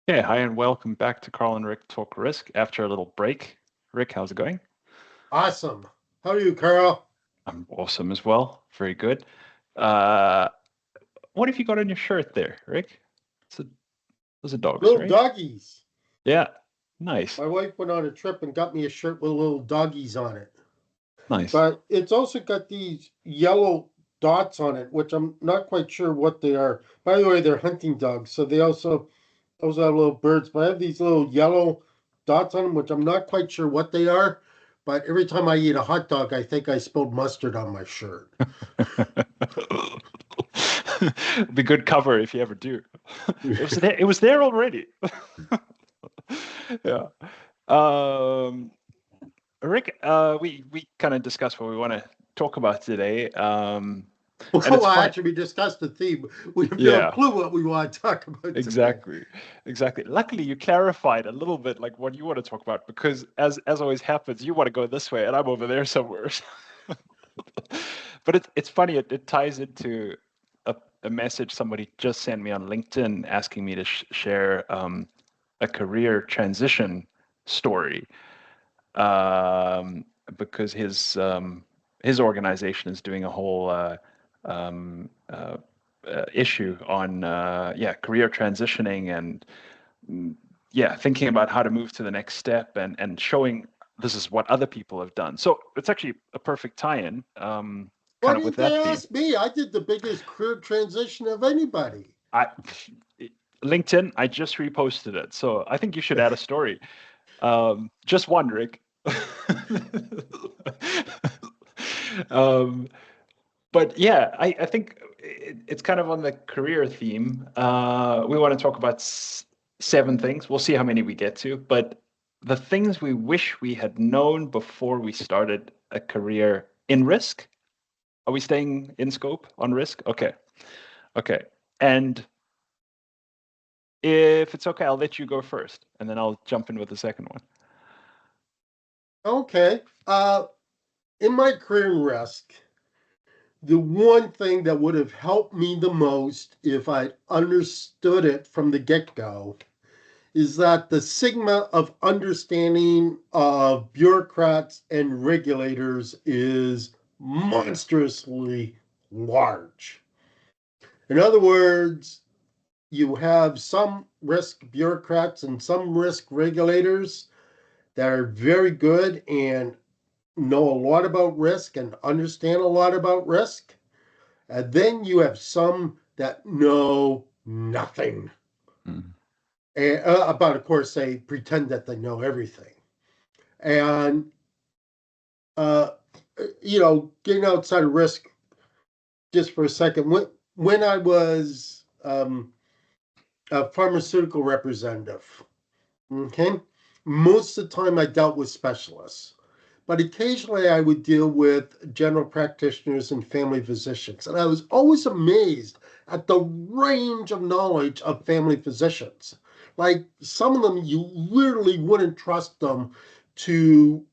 Yeah, hi and welcome back to Carl and Rick Talk Risk after a little break. Rick, how's it going? Awesome. How are you, Carl? I'm awesome as well. Very good. Uh, what have you got on your shirt there, Rick? It's a, those are dogs, Little right? doggies. Yeah, nice, My wife went on a trip and got me a shirt with little doggies on it. nice. But it's also got these yellow dots on it, which I'm not quite sure what they are. By the way, they're hunting dogs, so they also have little birds. But I have these little yellow dots on them, which I'm not quite sure what they are. But every time I eat a hot dog, I think I spilled mustard on my shirt. Be good cover if you ever do. It was there. It was there already. Yeah. Um, Rick, we kind of discussed what we want to talk about today. And it's Well, fun. actually, we discussed the theme. We have no Yeah. clue what we want to talk about today. Exactly. Exactly. Luckily, you clarified a little bit like what you want to talk about because as always happens, you want to go this way and I'm over there somewhere. But it's funny, it ties into a message somebody just sent me on LinkedIn asking me to share a career transition story um, because his organization is doing a whole um, uh, issue on career transitioning and yeah thinking about how to move to the next step and showing this is what other people have done. So it's actually a perfect tie-in, Why kind of with didn't they that theme. ask me? I did the biggest career transition of anybody. I LinkedIn, I just reposted it, so I think you should add a story. Just one, Rick. um, but yeah, I think it's kind of on the career theme. We want to talk about seven things. We'll see how many we get to, but the things we wish we had known before we started a career in risk. Are we staying in scope on risk? Okay. Okay. And if it's okay, I'll let you go first, and then I'll jump in with the second one. Okay. In my career in risk, the one thing that would have helped me the most if I understood it from the get go is that the sigma of understanding of bureaucrats and regulators is monstrously large. In other words, you have some risk bureaucrats and some risk regulators that are very good and know a lot about risk and understand a lot about risk. And then you have some that know nothing. Mm. But of course, they pretend that they know everything. And, uh, getting outside of risk just for a second, when I was a pharmaceutical representative, okay, most of the time I dealt with specialists. But occasionally I would deal with general practitioners and family physicians. And I was always amazed at the range of knowledge of family physicians. Like some of them, you literally wouldn't trust them to,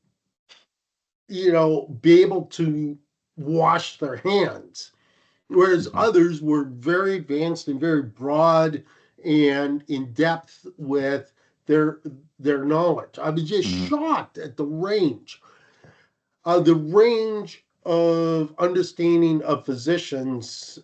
be able to wash their hands. Whereas Mhm. others were very advanced and very broad and in depth with their their knowledge. I was just Mhm. shocked at the range of understanding of physicians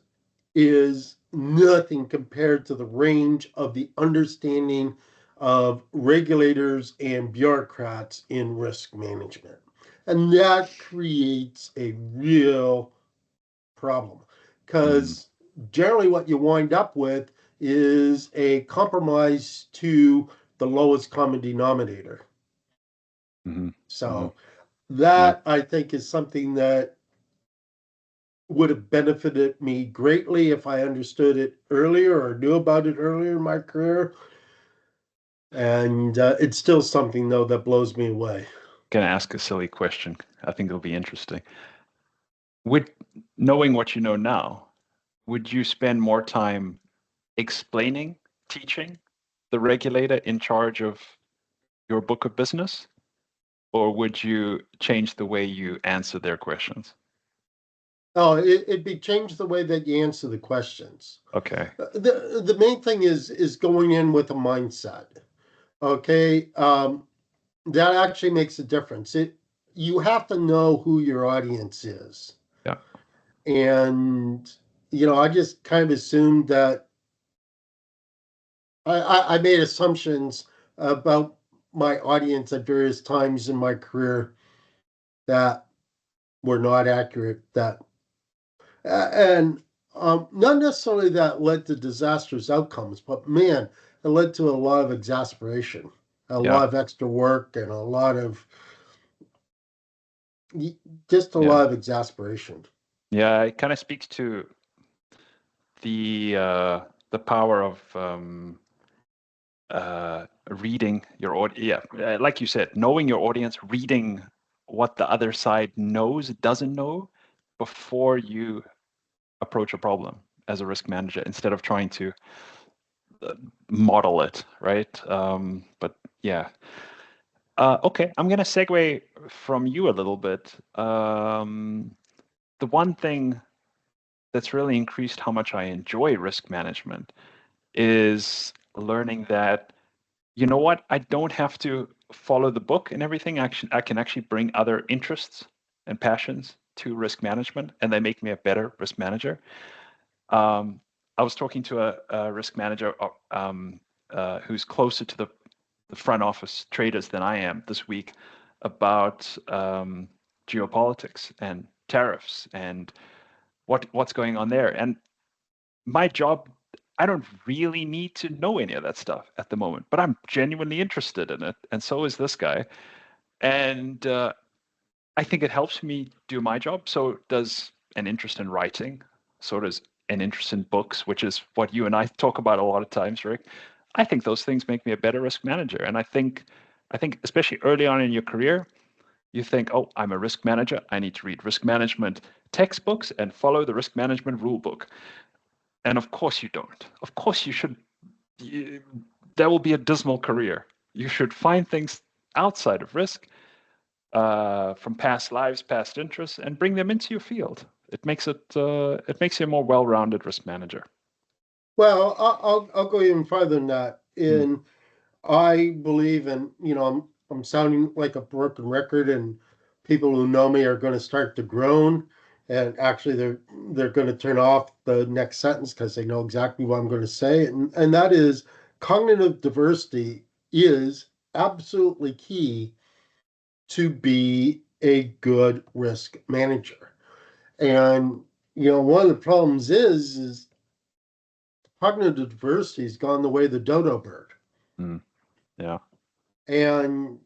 is nothing compared to the range of the understanding of regulators and bureaucrats in risk management. And that creates a real problem Mhm. because generally what you wind up with is a compromise to the lowest common denominator. Mhm. Mhm. So Yeah. that I think is something that would have benefited me greatly if I understood it earlier or knew about it earlier in my career. And it's still something, though, that blows me away. Gonna ask a silly question. I think it'll be interesting. Would knowing what you know now, would you spend more time explaining, teaching the regulator in charge of your book of business, or would you change the way you answer their questions? Oh, it'd be change the way that you answer the questions. Okay. The main thing is going in with a mindset. Okay, that actually makes a difference. You have to know who your audience is, Yeah. and I just kind of assumed that I made assumptions about my audience at various times in my career that were not accurate. That and not necessarily that led to disastrous outcomes, but man, it led to a lot of exasperation, a Yeah. lot of extra work, and a lot of just a Yeah. lot of exasperation. Yeah. It kind of speaks to the power of reading your audience. Yeah, like you said, knowing your audience, reading what the other side knows, doesn't know, before you approach a problem as a risk manager, instead of trying to model it, right? But yeah. Okay, I'm gonna segue from you a little bit. The one thing that's really increased how much I enjoy risk management is learning that, you know what, I don't have to follow the book and everything. Actually, I can actually bring other interests and passions to risk management, and they make me a better risk manager. I was talking to a risk manager who's closer to the front office traders than I am this week about geopolitics and tariffs and what's going on there. And my job, I don't really need to know any of that stuff at the moment, but I'm genuinely interested in it, and so is this guy. And I think it helps me do my job. So does an interest in writing. So does an interest in books, which is what you and I talk about a lot of times, Rick. I think those things make me a better risk manager. And I think especially early on in your career, you think, oh, I'm a risk manager. I need to read risk management textbooks and follow the risk management rule book. And of course you don't. Of course you should. You, that will be a dismal career. You should find things outside of risk, from past lives, past interests, and bring them into your field. It makes you a more well-rounded risk manager. Well, I'll go even farther than that. Mm, In I believe, and I'm sounding like a broken record, and people who know me are going to start to groan, and actually they're going to turn off the next sentence because they know exactly what I'm going to say, and that is cognitive diversity is absolutely key to be a good risk manager. And one of the problems is cognitive diversity has gone the way of the dodo bird. mm, yeah. And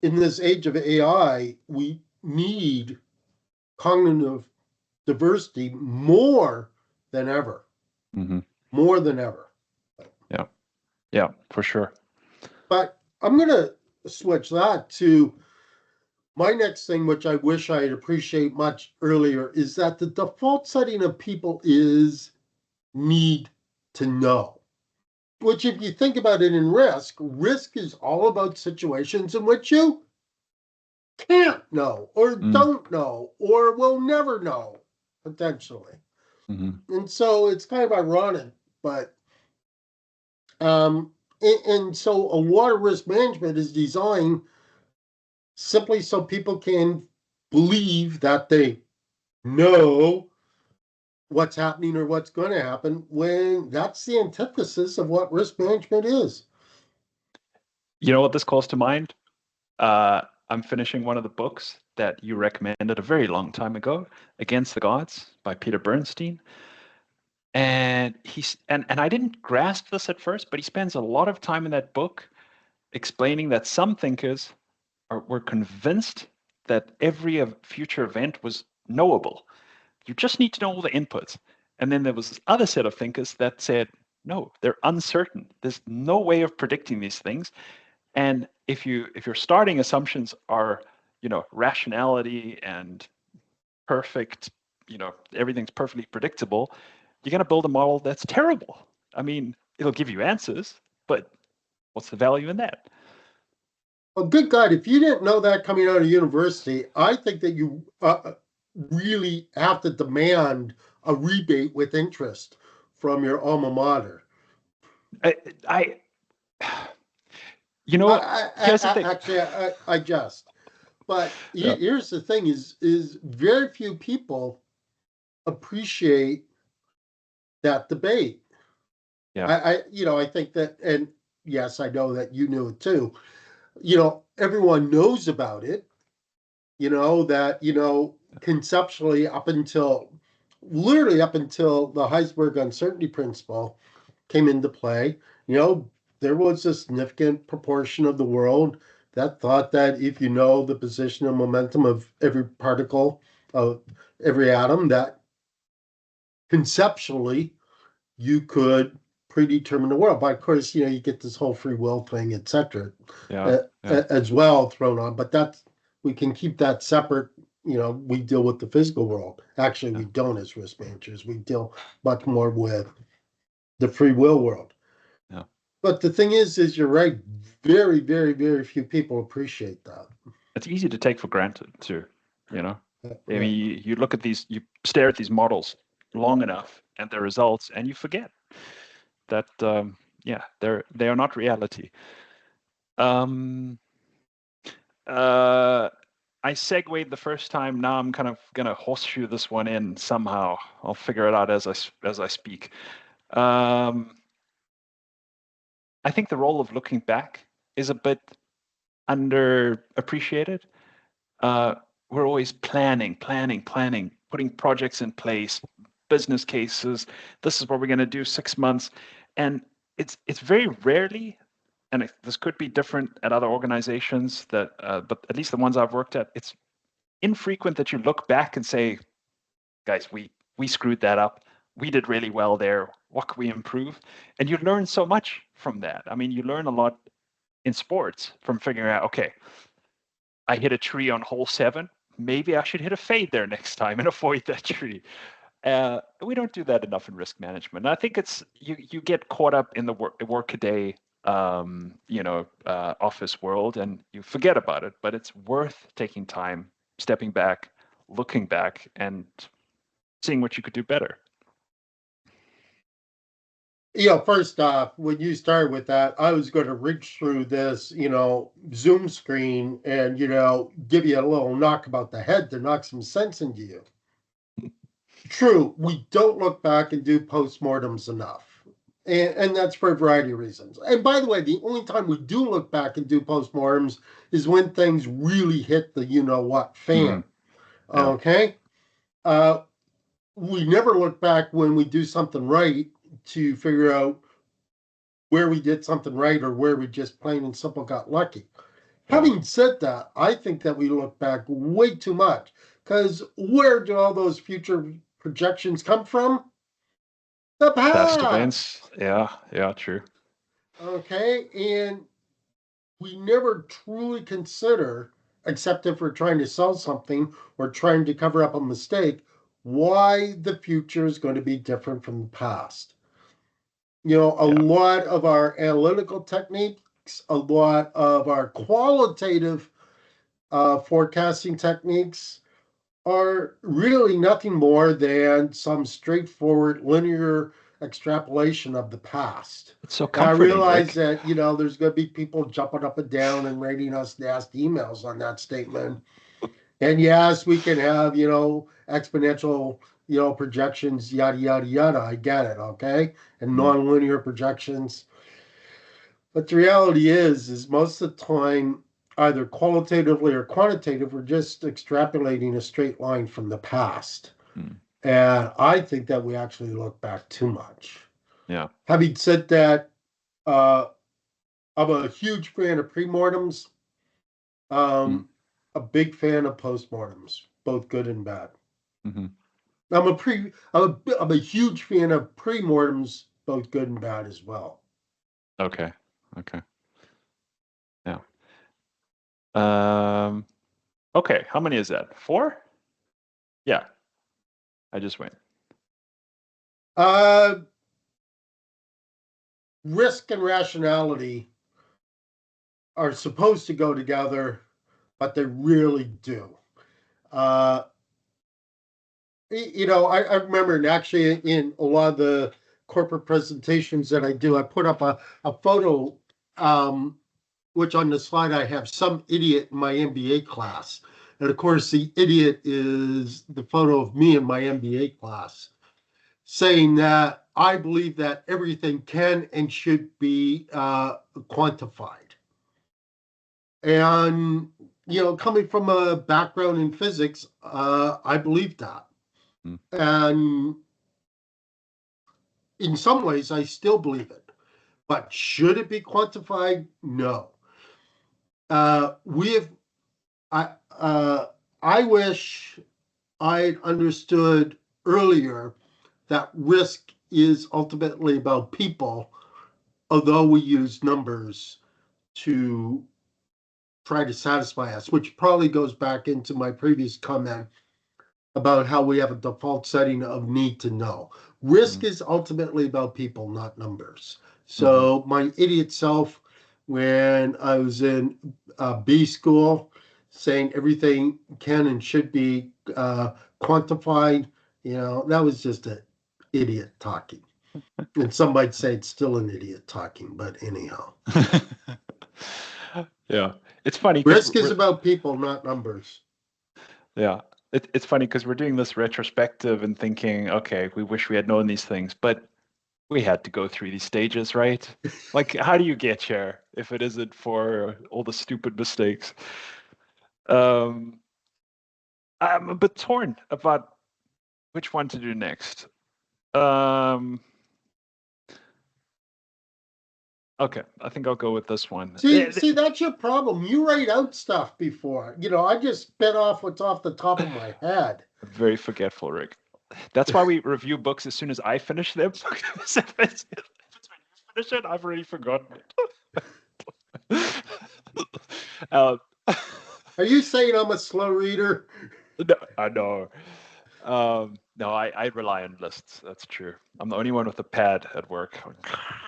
in this age of AI, we need cognitive diversity than ever, Hmm. more than ever. Yeah. Yeah. For sure. But I'm going to switch that to my next thing, which I wish I'd appreciate much earlier, is that the default setting of people is need to know. Which, if you think about it in risk is all about situations in which you can't know or Mm, don't know or will never know potentially. hmm. And so it's kind of ironic, but um and so a water risk management is designed simply so people can believe that they know what's happening or what's going to happen, when that's the antithesis of what risk management is. You know what this calls to mind? I'm finishing one of the books that you recommended a very long time ago, Against the Gods by Peter Bernstein. And I didn't grasp this at first, but he spends a lot of time in that book explaining that some thinkers were convinced that every future event was knowable. You just need to know all the inputs. And then there was this other set of thinkers that said, no, they're uncertain. There's no way of predicting these things. And if your starting assumptions are, rationality and perfect, everything's perfectly predictable, you're going to build a model that's terrible. I mean, it'll give you answers, but what's the value in that? Well, good God, if you didn't know that coming out of university, I think that you really have to demand a rebate with interest from your alma mater. I, I you know, here's the thing. Actually, I just. But Yeah, here's the thing: is very few people appreciate that debate. yeah, I think that, and yes, I know that you knew it too. Everyone knows about it. That conceptually up until literally up until the Heisenberg uncertainty principle came into play, you know, there was a significant proportion of the world that thought that if you know the position and momentum of every particle of every atom, that conceptually you could predetermine the world. But of course, you get this whole free will thing, etc., yeah, yeah, as well thrown on. But that's we can keep that separate. We deal with the physical world. Actually, yeah, we don't as risk managers. We deal much more with the free will world. yeah. But the thing is you're right. Very, very, very few people appreciate that. It's easy to take for granted too, you know. I Right. mean, you look at these, you stare at these models long enough and their results, and you forget that, yeah, they are not reality. Um, uh, I segued the first time. Now I'm kind of gonna horseshoe this one in somehow. I'll figure it out as I speak. Um, I think the role of looking back is a bit underappreciated. Uh, we're always planning, putting projects in place, business cases. This is what we're going to do 6 months, and it's very rarely, and this could be different at other organizations that, but at least the ones I've worked at, it's infrequent that you look back and say, guys, we screwed that up. We did really well there. What can we improve? And you learn so much from that. I mean, you learn a lot in sports from figuring out, okay, I hit a tree on hole 7. Maybe I should hit a fade there next time and avoid that tree. We don't do that enough in risk management. I think it's you get caught up in the workaday office world and you forget about it. But it's worth taking time, stepping back, looking back, and seeing what you could do better. First off, when you started with that, I was going to reach through this, Zoom screen and, give you a little knock about the head to knock some sense into you. True, we don't look back and do postmortems enough. And that's for a variety of reasons. And by the way, the only time we do look back and do postmortems is when things really hit the what fan. Mm, yeah, Okay? Uh, we never look back when we do something right to figure out where we did something right or where we just plain and simple got lucky. yeah. Having said that, I think that we look back way too much because where do all those future projections come from? The Past past. events. Yeah, yeah, true. Okay. And we never truly consider, except if we're trying to sell something or trying to cover up a mistake, why the future is going to be different from the past. A Yeah, lot of our analytical techniques, a lot of our qualitative forecasting techniques are really nothing more than some straightforward linear extrapolation of the past. it's so And I comforting, realize Rick. that, there's going to be people jumping up and down and writing us nasty emails on that statement. And yes, we can have, exponential, projections, yada, yada, yada. I get it. Okay. And Mm, nonlinear projections. But the reality is most of the time, either qualitatively or quantitative, we're just extrapolating a straight line from the past. mm, And I think that we actually look back too much. yeah. Having said that, uh, I'm a huge fan of premortems, Mm, um, a big fan of postmortems, both good and bad. mm-hmm. I'm a huge fan of premortems, both good and bad as well. Okay. Okay. Yeah. Um, okay. How many is that? 4? Yeah, I just went. Uh, Risk and rationality are supposed to go together, but they really do. Uh, I remember, and actually in a lot of the corporate presentations that I do, I put up a photo, um, which on the slide I have some idiot in my MBA class. And of course, the idiot is the photo of me in my MBA class, saying that I believe that everything can and should be quantified. And, coming from a background in physics, I believe that. Mm. And in some ways, I still believe it. But should it be quantified? No. We have, uh, I wish I'd understood earlier that risk is ultimately about people, although we use numbers to try to satisfy us, which probably goes back into my previous comment about how we have a default setting of need to know. Risk Mm. is ultimately about people, not numbers. Mm-hmm. So my idiot self, when I was in B school, saying everything can and should be quantified, that was just an idiot talking. And some might say it's still an idiot talking, but anyhow. Yeah, it's funny because Risk is about people, not numbers. yeah, it's funny because we're doing this retrospective and thinking, okay, we wish we had known these things, but we had to go through these stages, right? Like, how do you get here if it isn't for all the stupid mistakes? Um, I'm a bit torn about which one to do next. Um, okay, I think I'll go with this one. See, that's your problem. You write out stuff before. I just spit off what's off the top of my head. Very forgetful, Rick. That's why we review books as soon as I finish them. Because if it's when you finish it, I've already forgotten it. um, Are you saying I'm a slow reader? no, I know. No, I rely on lists. That's true. I'm the only one with a pad at work,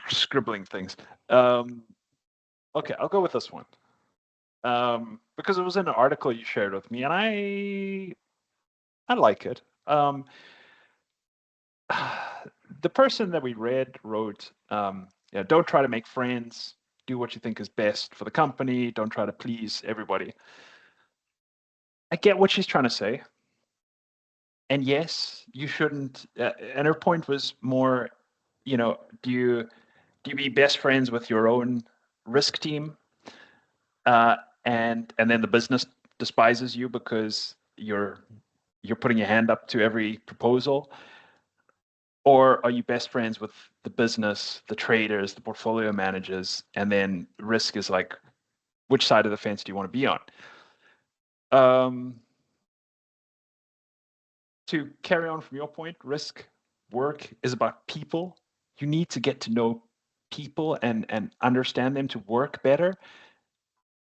scribbling things. Um, okay, I'll go with this one. Because it was in an article you shared with me, and I like it. The person that we read wrote, don't try to make friends. Do what you think is best for the company. Don't try to please everybody. I get what she's trying to say. And yes, you shouldn't. And her point was more, do you be best friends with your own risk team, uh, and then the business despises you because you're putting your hand up to every proposal, or are you best friends with the business, the traders, the portfolio managers, and then risk is like, which side of the fence do you want to be on? Um, to carry on from your point, risk work is about people. You need to get to know people and understand them to work better.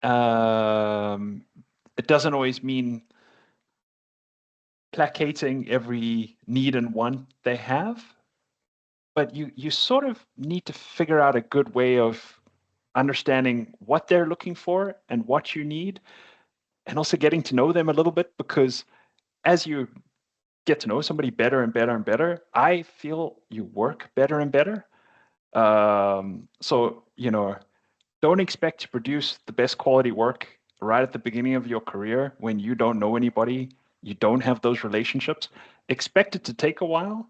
Um, it doesn't always mean placating every need and want they have, but you sort of need to figure out a good way of understanding what they're looking for and what you need, and also getting to know them a little bit, because as you get to know somebody better and better and better, I feel you work better and better. So, don't expect to produce the best quality work right at the beginning of your career when you don't know anybody, you don't have those relationships. Expect it to take a while.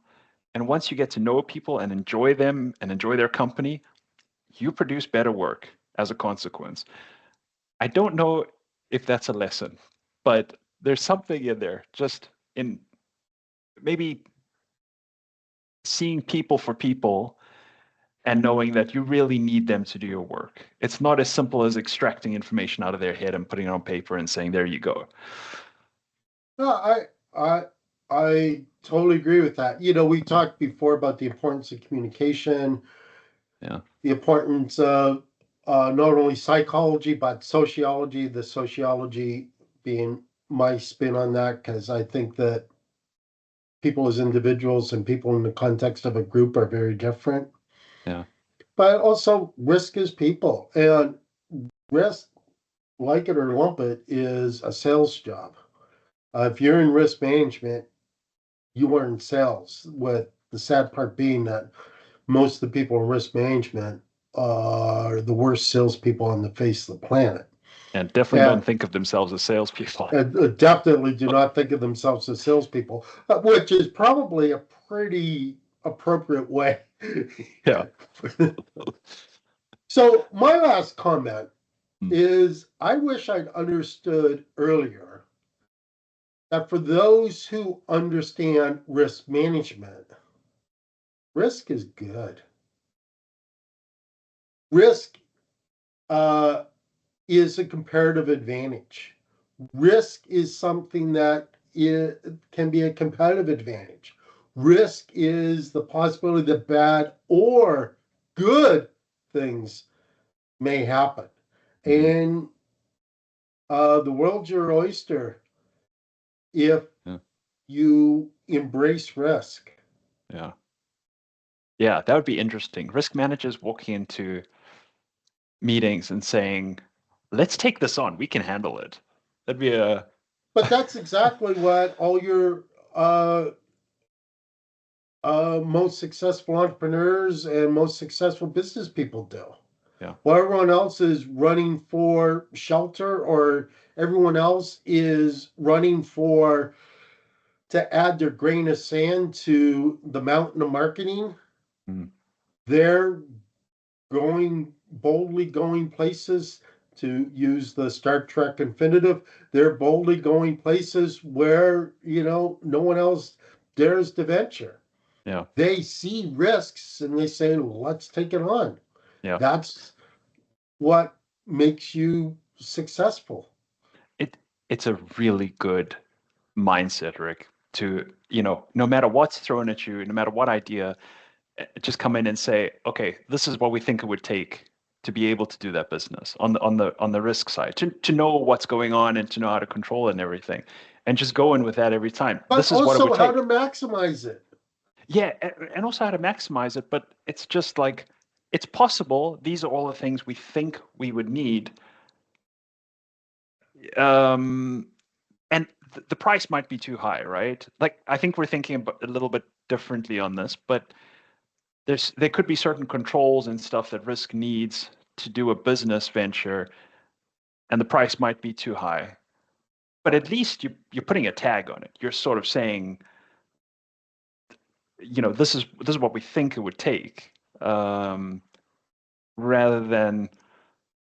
And once you get to know people and enjoy them and enjoy their company, you produce better work as a consequence. I don't know if that's a lesson, but there's something in there, just in maybe seeing people for people and knowing that you really need them to do your work. It's not as simple as extracting information out of their head and putting it on paper and saying, there you go. No, I, I totally agree with that. We talked before about the importance of communication, Yeah. the importance of not only psychology but sociology. The sociology being my spin on that, because I think that people as individuals and people in the context of a group are very different. Yeah. But also, risk is people, and risk, like it or lump it, is a sales job. If you're in risk management, you are in sales, with the sad part being that most of the people in risk management are the worst salespeople on the face of the planet. And definitely don't And think of themselves as salespeople. definitely do not think of themselves as salespeople, which is probably a pretty appropriate way. Yeah. So, my last comment Mm. is I wish I'd understood earlier that for those who understand risk management, risk is good. Risk uh, is a comparative advantage. Risk is something that can be a competitive advantage. Risk is the possibility that bad or good things may happen. Mm-hmm. And the world's your oyster if Yeah. you embrace risk. Yeah. Yeah, that would be interesting. Risk managers walking into meetings and saying, let's take this on. We can handle it. That'd be a, But that's exactly what all your most successful entrepreneurs and most successful business people do. yeah. While everyone else is running for shelter, or everyone else is running for to add their grain of sand to the mountain of marketing, Mm. they're boldly going places, to use the Star Trek infinitive. They're boldly going places where, no one else dares to venture. Yeah. They see risks and they say, let's take it on. Yeah. That's what makes you successful. It it's a really good mindset, Rick, to, no matter what's thrown at you, no matter what idea, just come in and say, okay, this is what we think it would take to be able to do that business on the risk side, to know what's going on and to know how to control it and everything. And just go in with that every time. But This is what it also would how to take. maximize it. Yeah, and also how to maximize it, but it's just like it's possible. These are all the things we think we would need. Um, and the price might be too high, right? Like I think we're thinking about a little bit differently on this, but there could be certain controls and stuff that risk needs to do a business venture, and the price might be too high. But at least you're putting a tag on it. You're sort of saying, this is what we think it would take, rather than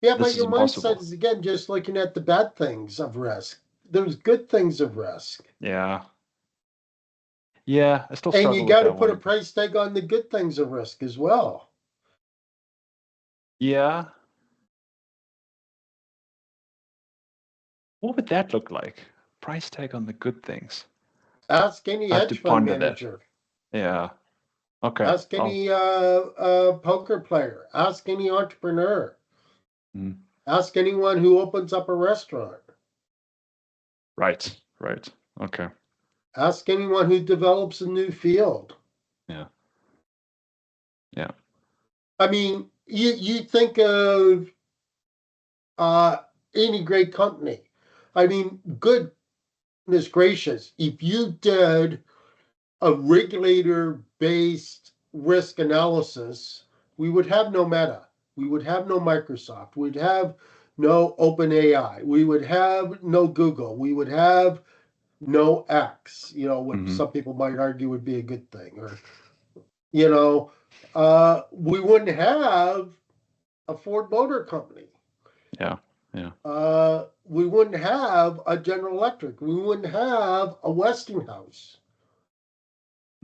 Yeah, this but is your mindset impossible. is again just looking at the bad things of risk. There's good things of risk. Yeah. Yeah, I still And you struggle with got to that put a one. price tag on the good things of risk as well. Yeah. What would that look like? Price tag on the good things. Ask any I have to hedge fund ponder that. manager. Yeah. Okay. Ask Oh. any poker player. Ask any entrepreneur. Mm. Ask anyone who opens up a restaurant. Right. Right. Okay. Ask anyone who develops a new field. Yeah. Yeah. I mean, you think of uh, any great company. I mean, goodness gracious, if you did a regulator based risk analysis, we would have no Meta. We would have no Microsoft. We'd have no OpenAI. We would have no Google. We would have no X, what Hmm. some people might argue would be a good thing. Or, we wouldn't have a Ford Motor Company. Yeah. Yeah. We wouldn't have a General Electric. We wouldn't have a Westinghouse.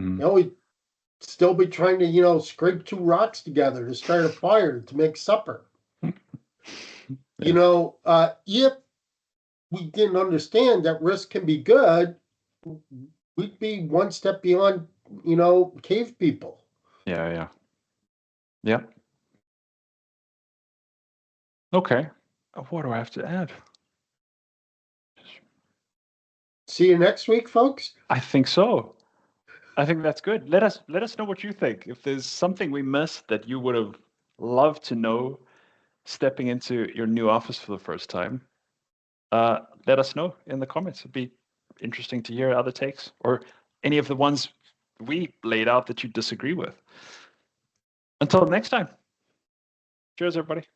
Mm. We'd still be trying to, scrape two rocks together to start a fire to make supper. Yeah. If we didn't understand that risk can be good, we'd be one step beyond, cave people. Yeah. Yeah. Yeah. Okay. What do I have to add? See you next week, folks. I think so. I think that's good. Let us know what you think. If there's something we missed that you would have loved to know stepping into your new office for the first time, let us know in the comments. It'd be interesting to hear other takes, or any of the ones we laid out that you disagree with. Until next time. Cheers, everybody.